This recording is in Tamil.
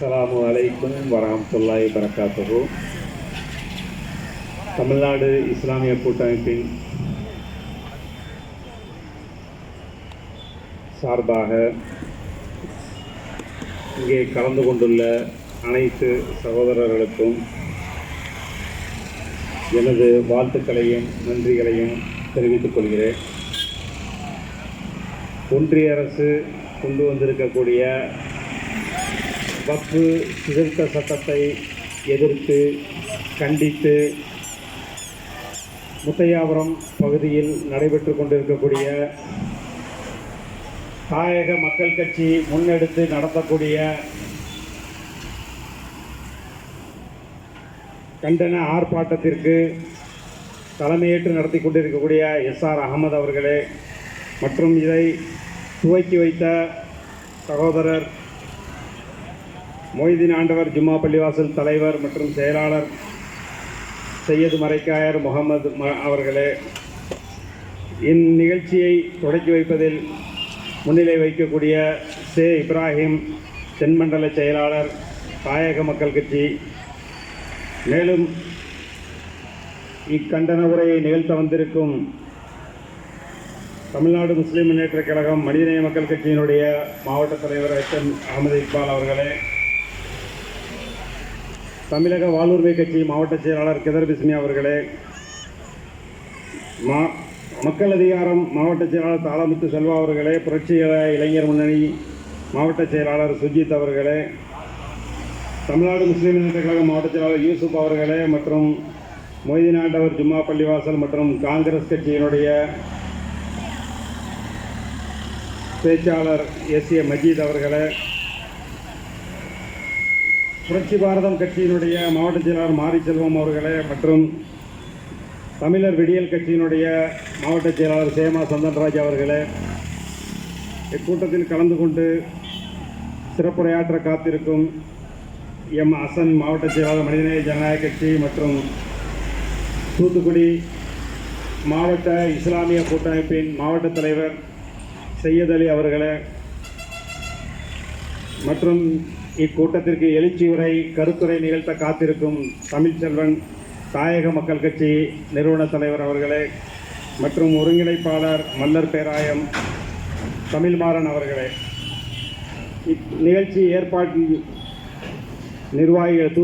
அஸ்ஸலாமு அலைக்கும் வரஹ்மத்துல்லாஹி வபரகாத்துஹு. தமிழ்நாடு இஸ்லாமிய கூட்டமைப்பின் சார்பாக இங்கே கலந்து கொண்டுள்ள அனைத்து சகோதரர்களுக்கும் எனது வாழ்த்துக்களையும் நன்றிகளையும் தெரிவித்துக் கொள்கிறேன். ஒன்றிய அரசு கொண்டு வந்திருக்கக்கூடிய வக்ஃபு திருத்த சட்டத்தை எதிர்த்து கண்டித்து முத்தையாபுரம் பகுதியில் நடைபெற்று கொண்டிருக்கக்கூடிய தாயக மக்கள் கட்சி முன்னெடுத்து நடத்தக்கூடிய கண்டன ஆர்ப்பாட்டத்திற்கு தலைமையேற்று நடத்தி கொண்டிருக்கக்கூடிய எஸ்ஆர் அகமது அவர்களே மற்றும் இதை துவக்கி வைத்த சகோதரர் மொய்தீன் ஆண்டவர் ஜும்மா பள்ளிவாசல் தலைவர் மற்றும் செயலாளர் சையது மரைக்காயர் முகமது அவர்களே, இந்நிகழ்ச்சியை தொடக்கி வைப்பதில் முன்னிலை வைக்கக்கூடிய சே இப்ராஹிம் தென்மண்டல செயலாளர் தாயக மக்கள் கட்சி, மேலும் இக்கண்டன உரையை நிகழ்த்த வந்திருக்கும் தமிழ்நாடு முஸ்லிம் முன்னேற்றக் கழகம் மனிதநேய மக்கள் கட்சியினுடைய மாவட்ட தலைவர் HM அகமது இக்பால் அவர்களே, தமிழக வாழ்வுரிமை கட்சி மாவட்ட செயலாளர் கிதர் பிஸ்மி அவர்களே, மக்கள் அதிகாரம் மாவட்ட செயலாளர் தாளமுத்து செல்வா அவர்களே, புரட்சி இளைஞர் முன்னணி மாவட்ட செயலாளர் சுஜித் அவர்களே, தமிழ்நாடு முஸ்லிம் முன்னேற்றக் கழகம் மாவட்ட செயலாளர் யூசுப் அவர்களே மற்றும் மொய்தீன் ஆண்டவர் ஜும்மா பள்ளிவாசல் மற்றும் காங்கிரஸ் கட்சியினுடைய பேச்சாளர் SA மஜீத் அவர்களே, புரட்சி பாரதம் கட்சியினுடைய மாவட்ட செயலாளர் மாரி செல்வம் அவர்களே மற்றும் தமிழர் விடியல் கட்சியினுடைய மாவட்ட செயலாளர் சேமா சந்தன்ராஜ் அவர்களே, இக்கூட்டத்தில் கலந்து கொண்டு சிறப்புரையாற்ற காத்திருக்கும் M ஹசன் மாவட்ட செயலாளர் மனிதநேய ஜனநாயக கட்சி மற்றும் தூத்துக்குடி மாவட்ட இஸ்லாமிய கூட்டமைப்பின் மாவட்ட தலைவர் சையத் அலி அவர்களே மற்றும் இக்கூட்டத்திற்கு எழுச்சியுரை கருத்துரை நிகழ்த்த காத்திருக்கும் தமிழ்ச்செல்வன் தாயக மக்கள் கட்சி நிறுவன தலைவர் அவர்களே மற்றும் ஒருங்கிணைப்பாளர் மல்லர் பேராயம் தமிழ்மாறன் அவர்களே, இந்நிகழ்ச்சி ஏற்பாட்டில் நிர்வாகிகள்